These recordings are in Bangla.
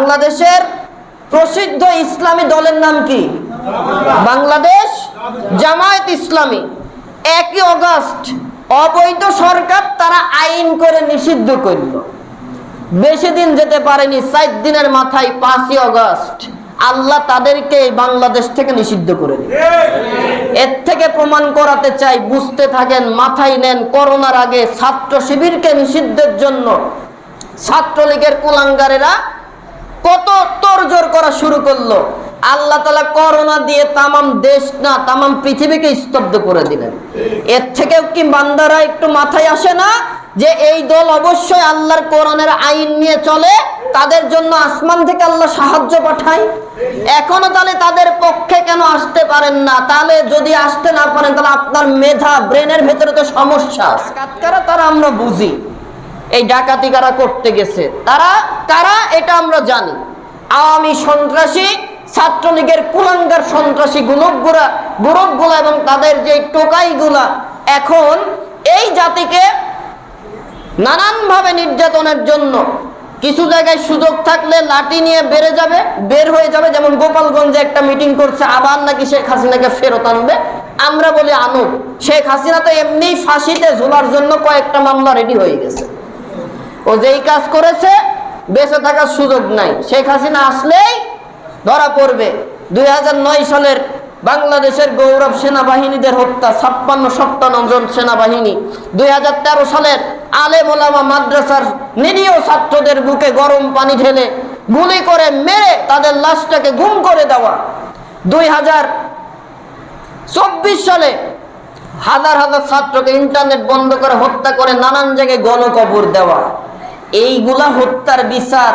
বাংলাদেশের প্রসিদ্ধ ইসলামী দলের নাম কি? বাংলাদেশ জামায়াত ইসলামী। 1 আগস্ট অবৈধ সরকার তারা আইন করে নিষিদ্ধ করল। বেশি দিন যেতে পারেনি, 4 দিনের মাথায় 5 আগস্ট আল্লাহ তাদেরকে বাংলাদেশ থেকে নিষিদ্ধ করে দিল। এর থেকে প্রমাণ করাতে চাই, বুঝতে থাকেন, মাথায় নেন। করোনার আগে ছাত্র শিবিরকে নিষিদ্ধের জন্য ছাত্রলীগের কুলাঙ্গারেরা কত তোড়জোড় করা শুরু করলো। আল্লাহ তাআলা করোনা দিয়ে তামাম দেশ না তামাম পৃথিবীকে স্তব্ধ করে দিলেন। এর থেকেও কি বান্দারা একটু মাথায় আসে না যে এই দল অবশ্যই আল্লাহর কোরআনের আইন নিয়ে চলে, তাদের জন্য আসমান থেকে আল্লাহ সাহায্য পাঠায়? এখনো তাহলে তাদের পক্ষে কেন আসতে পারেন না? তাহলে যদি আসতে না পারেন তাহলে আপনার মেধা ব্রেনের ভেতরে তো সমস্যা আছে। কারা তারা আমরা বুঝি, এই ডাকাতি কারা করতে গেছে, তারা কারা এটা আমরা জানি। আওয়ামী সন্ত্রাসী, ছাত্রলীগের কুলাঙ্গার সন্ত্রাসী গ্রুপগুলা এবং তাদের যে টোকাইগুলা এখন এই জাতিকে নানানভাবে নির্যাতনের জন্য কিছু জায়গায় সুযোগ থাকলে লাঠি নিয়ে বের হয়ে যাবে। যেমন গোপালগঞ্জে একটা মিটিং করছে, আবার নাকি শেখ হাসিনাকে ফেরত আনবে। আমরা বলি আনুক, শেখ হাসিনা তো এমনি ফাঁসিতে ঝোলার জন্য কয়েকটা মামলা রেডি হয়ে গেছে। ও যেই কাজ করেছে বেঁচে থাকার সুযোগ নাই। শেখ হাসিনা আসলেই ধরা পড়বে। 2009 সালের বাংলাদেশের গৌরব সেনাবাহিনীদের হত্যা, 56-57 জন সেনাবাহিনী। 2013 সালের আলেম ওলামা মাদ্রাসার নিরীহ ছাত্রদের বুকে গরম পানি ঢেলে গুলি করে মেরে তাদের লাশটাকে গুম করে দেওয়া। 2024 সালে হাজার হাজার ছাত্রকে ইন্টারনেট বন্ধ করে হত্যা করে নানান জায়গায় গণকবর দেওয়া। এইগুলা হত্যার বিচার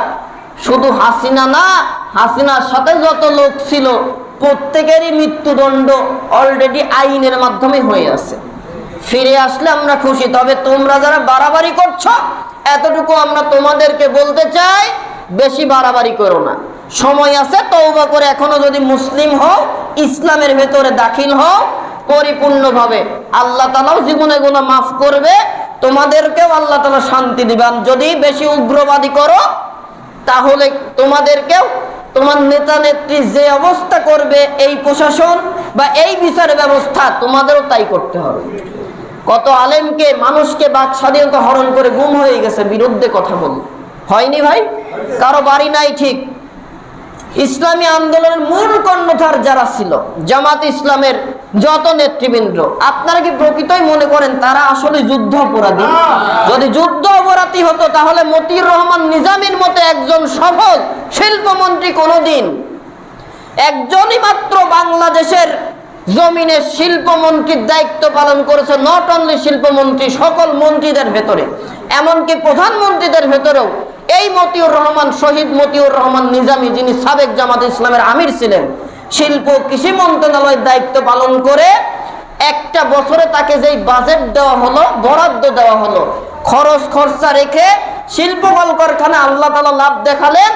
শুধু হাসিনা না, হাসিনার সাথে যত লোক ছিল প্রত্যেকেরই মৃত্যুদণ্ড অলরেডি আইনের মাধ্যমে হয়ে আছে। ফিরে আসলে আমরা খুশি, তবে তোমরা যারা বাড়াবাড়ি করছো এতটুকু আমরা তোমাদেরকে বলতে চাই, বেশি বাড়াবাড়ি করো না। সময় আছে, তওবা করে এখনো যদি মুসলিম হও, ইসলামের ভেতরে দাখিল হও পরিপূর্ণভাবে, আল্লাহ তাআলাও জীবনে গুনাহ মাফ করবে, তোমাদেরকেও আল্লাহ তাআলা শান্তি দিবেন। যদি বেশি উগ্রবাদী করো তাহলে তোমাদেরকেও তোমার নেতা নেত্রী যে অবস্থা করবে, এই প্রশাসন বা এই বিচার ব্যবস্থা তোমাদেরও তাই করতে হবে। কত আলেমকে, মানুষকে বাক স্বাধীনতা হরণ করে গুম হয়ে গেছে বিরুদ্ধে কথা বলল, হয়নি ভাই? কারো বাড়ি নাই ঠিক। ইসলামী আন্দোলনের মূল কর্ণধার যারা ছিল, জামাত ইসলামের যত নেতৃবৃন্দ, আপনারা কি প্রকৃতই মনে করেন তারা আসলে যুদ্ধ অপরাধী? যদি যুদ্ধ অপরাধী হতো তাহলে মতিউর রহমান নিজামীর মতো একজন সফল শিল্পমন্ত্রী কোনোদিন, একজনই মাত্র বাংলাদেশের জমিনে শিল্পমন্ত্রীর দায়িত্ব পালন করেছে। নট অনলি শিল্পমন্ত্রী, সকল মন্ত্রীদের ভেতরে, এমনকি প্রধানমন্ত্রীদের ভেতরেও এই মতিউর রহমান, শহীদ মতিউর রহমান নিজামী, যিনি সাবেক জামাত ইসলামের আমির ছিলেন, শিল্প কৃষি মন্ত্রণালয়ের দায়িত্ব পালন করে একটা বছরে তাকে যেই বাজেট দেওয়া হলো, বরাদ্দ দেওয়া হলো, খরচ খরচা রেখে শিল্প কলকারখানা আল্লাহ তাআলা লাভ দেখালেন,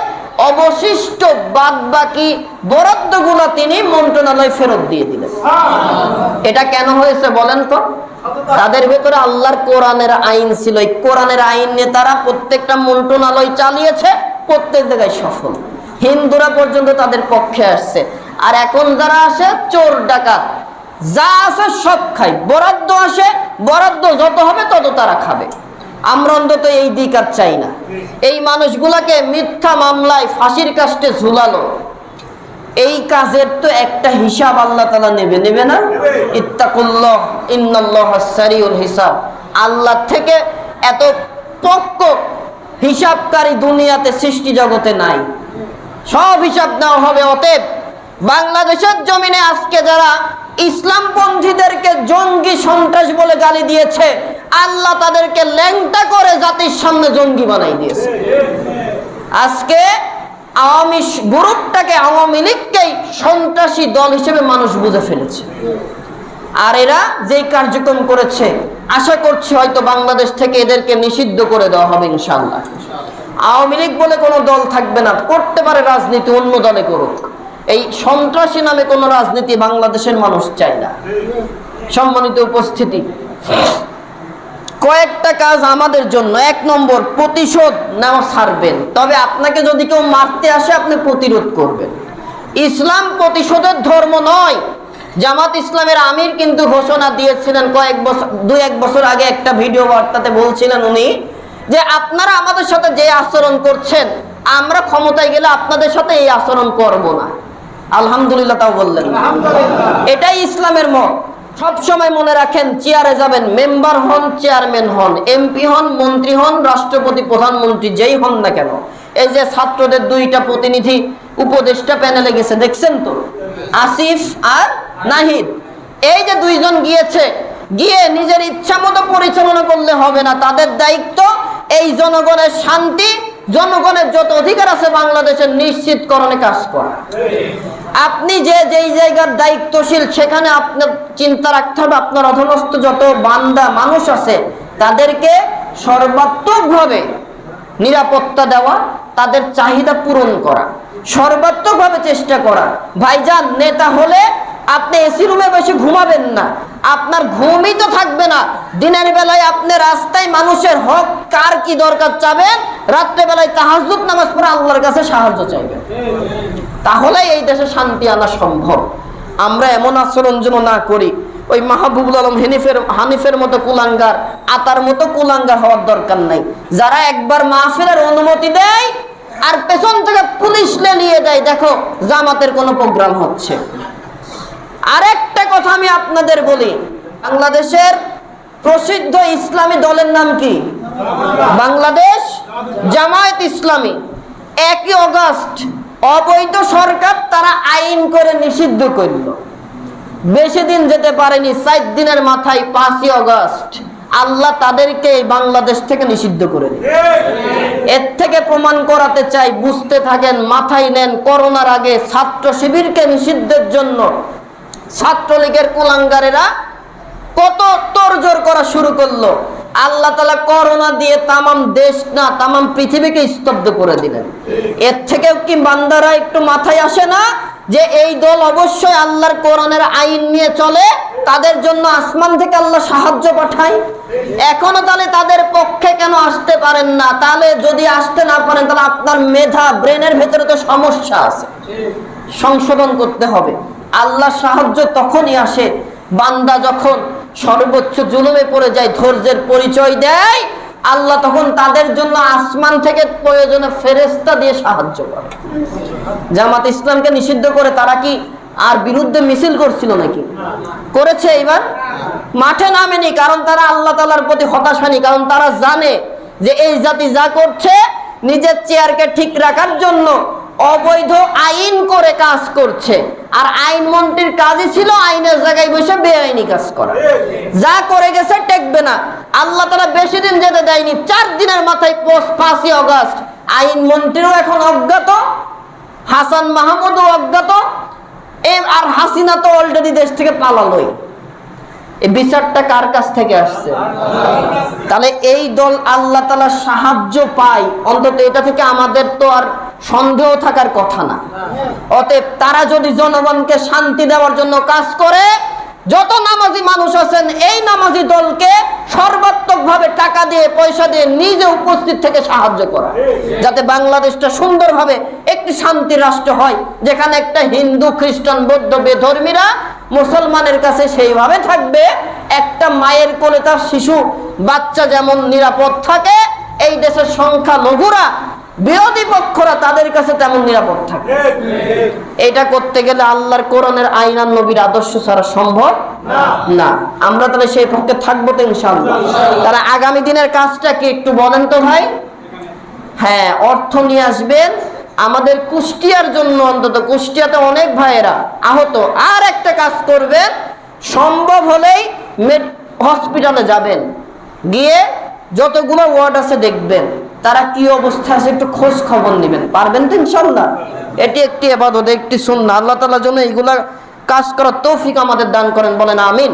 অবশিষ্ট বাদ বাকি বরাদ্দগুলো তিনি মন্ত্রণালয় ফেরত দিয়ে দিলেন। এটা কেন হয়েছে বলেন তো? তাদের ভেতরে আল্লাহর কোরআনের আইন ছিল। এই কোরআনের আইন নিয়ে তারা প্রত্যেকটা মন্ত্রণালয় চালিয়েছে, প্রত্যেক জায়গায় সফল। হিন্দুরা পর্যন্ত তাদের পক্ষে আসছে। আর এখন যারা আসে চোর ডাকাত, যা আছে সব খায়, বরাদ্দ আসে, বরাদ্দ যত হবে তত তারা খাবে। আমরা অন্তত এই দিক আর চাই না। এই মানুষগুলাকে মিথ্যা মামলায় ফাঁসির কাস্টে ঝুলালো, এই কাজের তো একটা হিসাব আল্লাহ তাআলা নেবে না? ইত্তাকুল্লাহ ইন্নাল্লাহা সারিউল হিসাব। আল্লাহ থেকে এত পক্ক হিসাবকারী দুনিয়াতে সৃষ্টি জগতে নাই, সব হিসাব নেওয়া হবে। অতএব বাংলাদেশের জমিনে আজকে যারা ইসলামপন্থীদেরকে জঙ্গি সন্ত্রাস বলে গালি দিয়েছে, আল্লাহ তাদেরকে ল্যাংটা করে জাতির সামনে জঙ্গি বানাই দিয়েছে। আজকে আওয়ামী গ্রুপটাকে, আওয়ামী লীগকেই সন্ত্রাসী দল হিসেবে মানুষ বুঝে ফেলেছে। আর এরা যেই কার্যক্রম করেছে, আশা করছি হয়তো বাংলাদেশ থেকে এদেরকে নিষিদ্ধ করে দেওয়া হবে ইনশাআল্লাহ। আওয়ামী লীগ বলে কোনো দল থাকবে না, করতে পারে রাজনীতি, অন্য দলে করুক। এই সন্ত্রাসী নামে কোনো রাজনীতি বাংলাদেশের মানুষ চায় না। সম্মানিত উপস্থিতি, কয়েকটা কাজ আমাদের জন্য। 1 নম্বর, প্রতিশোধ নেওয়া ছাড়বেন, তবে আপনাকে যদি কেউ মারতে আসে আপনি প্রতিরোধ করবেন। ইসলাম প্রতিশোধের ধর্ম নয়। জামাত ইসলামের আমির কিন্তু ঘোষণা দিয়েছিলেন দুই এক বছর আগে একটা ভিডিও বার্তাতে বলছিলেন উনি, যে আপনারা আমাদের সাথে যে আচরণ করছেন আমরা ক্ষমতায় গেলে আপনাদের সাথে এই আচরণ করব না। আলহামদুলিল্লাহ তাও বললেন। এটাই ইসলামের মত। সব সময় মনে রাখেন, চেয়ারে যাবেন, মেম্বার হন, চেয়ারম্যান হন, এমপি হন, মন্ত্রী হন, রাষ্ট্রপতি, প্রধানমন্ত্রী, যেই হন না কেন, এই যে ছাত্রদের 2টা প্রতিনিধি উপদেষ্টা প্যানেলে গেছে দেখছেন তো, আসিফ আর নাহিদ, এই যে 2 জন গিয়েছে, গিয়ে নিজের ইচ্ছা মতো পরিচালনা করলে হবে না। তাদের দায়িত্ব এই জনগণের শান্তি, জনগণের যত অধিকার আছে বাংলাদেশের নিশ্চিতকরণে কাজ করা। আপনি যেই জায়গার দায়িত্বশীল সেখানে আপনার চিন্তা রাখতে হবে আপনার অধীনস্থ যত বান্দা মানুষ আছে তাদেরকে সর্বাত্মকভাবে নিরাপত্তা দেওয়া, তাদের চাহিদা পূরণ করা, সর্বাত্মকভাবে চেষ্টা করা। ভাইজান, নেতা হলে আপনি এসি রুমে বসে ঘুমাবেন না, আপনার ঘুমই তো থাকবে না। দিনের বেলায় আপনি রাস্তায় মানুষের হক কার কি দরকার চাবেন, রাত্রে বেলায় তাহাজ্জুদ নামাজ পড়ে আল্লাহর কাছে সাহায্য চাইবেন। তাহলে এই দেশে শান্তি আনা সম্ভব। আমরা এমন আচরণ যেন না করি ওই মাহবুবুল আলম হানিফের মতো কুলাঙ্গার, আতার মতো কুলাঙ্গার হওয়ার দরকার নাই, যারা একবার মাহফিলের অনুমতি দেয় আর পেছন থেকে পুলিশ নিয়ে দেয়, দেখো জামাতের কোনো প্রোগ্রাম হচ্ছে। আরেকটা কথা আমি আপনাদের বলি, বাংলাদেশের প্রসিদ্ধ ইসলামী দলের নাম কি? বাংলাদেশ জামায়াত ইসলামী। 1 আগস্ট অবৈধ সরকার তারা আইন করে নিষিদ্ধ করল। বেশি দিন যেতে পারেনি, 4 দিনের মাথায় 5ই আগস্ট আল্লাহ তাদেরকে এই বাংলাদেশ থেকে নিষিদ্ধ করে দিল। এর থেকে প্রমাণ করাতে চাই, বুঝতে থাকেন, মাথায় নেন। করোনার আগে ছাত্র শিবিরকে নিষিদ্ধের জন্য ছাত্রলীগের কুলাঙ্গারেরা কত তোড়জোড় করা শুরু করলো। আল্লাহ তাআলা করোনা দিয়ে তামাম দেশ না তামাম পৃথিবীকে স্তব্ধ করে দিলেন। এর থেকেও কি বান্দারা একটু মাথায় আসে না যে এই দল অবশ্যই আল্লাহর কোরআনের আইন নিয়ে চলে, তাদের জন্য আসমান থেকে আল্লাহ সাহায্য পাঠায়? এখনো তাহলে তাদের পক্ষে কেন আসতে পারেন না? তাহলে যদি আসতে না পারেন তাহলে আপনার মেধা, ব্রেনের ভেতরে তো সমস্যা আছে, সংশোধন করতে হবে। আল্লাহ সাহায্য তখনই আসে বান্দা যখন সর্বোচ্চ জুলুমে পড়ে যায়, ধৈর্যের পরিচয় দেয়, আল্লাহ তখন তাদের জন্য আসমান থেকে প্রয়োজনে ফেরেশতা দিয়ে সাহায্য করে। জামাত ইসলামকে নিষিদ্ধ করে তারা কি আর বিরুদ্ধে মিছিল করছিল নাকি? করেছে? এবার মাঠে নামেনি, কারণ তারা আল্লাহ তাআলার প্রতি হতাশানি, কারণ তারা জানে যে এই জাতি যা করছে নিজের চেয়ারকে ঠিক রাখার জন্য অবৈধ আইন করে কাজ করছে। আর আইন মন্ত্রীর কাজই ছিল আইনের জায়গায় বসে বেআইনি কাজ করা। যা করে গেছে টেকবে না। আল্লাহ তাআলা বেশি দিন যেতে দেয়নি, 4 দিনের মাথায় 5ই আগস্ট আইন মন্ত্রীও এখন অজ্ঞাত, হাসান মাহমুদও অজ্ঞাত, আর হাসিনা তো অলরেডি দেশ থেকে পালালোই। এই বিচারটা কার কাছ থেকে আসছে? তাহলে এই দল আল্লাহ তাআলার সাহায্য পায়, অন্তত এটা থেকে আমাদের তো আর সন্দেহ থাকার কথা না। অতএব তারা যদি জনগণকে শান্তি দেওয়ার জন্য কাজ করে, যত নামাজি মানুষ আছেন এই নামাজি দলকে সর্বাত্মকভাবে টাকা দিয়ে, পয়সা দিয়ে নিজে উপস্থিত থেকে সাহায্য করা, যাতে বাংলাদেশটা সুন্দরভাবে একটি শান্তির রাষ্ট্র হয়, যেখানে একটা হিন্দু, খ্রিস্টান, বৌদ্ধ বেধর্মীরা মুসলমানের কাছে সেইভাবে থাকবে, একটা মায়ের কোলে তার শিশু বাচ্চা যেমন নিরাপদ থাকে, এই দেশের সংখ্যালঘুরা, বিরোধী পক্ষরা তাদের কাছে তেমন নিরাপদ থাকে। এটা করতে গেলে আল্লাহর কোরআনের আইন আর নবীর আদর্শ ছাড়া সম্ভব না। আমরা তাহলে সেই পক্ষে থাকবো তো ইনশাআল্লাহ। তারা আগামী দিনের কাজটা কি একটু বলেন তো ভাই? হ্যাঁ, অর্থ নিয়ে আসবেন আমাদের কুষ্টিয়ার জন্য, অন্তত কুষ্টিয়াতে অনেক ভাইয়েরা আহত। আর একটা কাজ করবেন, সম্ভব হলেই হসপিটালে যাবেন, গিয়ে যতগুলো ওয়ার্ড আছে দেখবেন তারা কি অবস্থা আছে, একটু খোঁজ খবর নেবেন। পারবেন তো ইনশাআল্লাহ? এটি একটি ইবাদত, একটি সুন্নাহ। আল্লাহ তাআলা যেন এইগুলা কাজ করার তৌফিক আমাদের দান করেন, বলেন আমিন।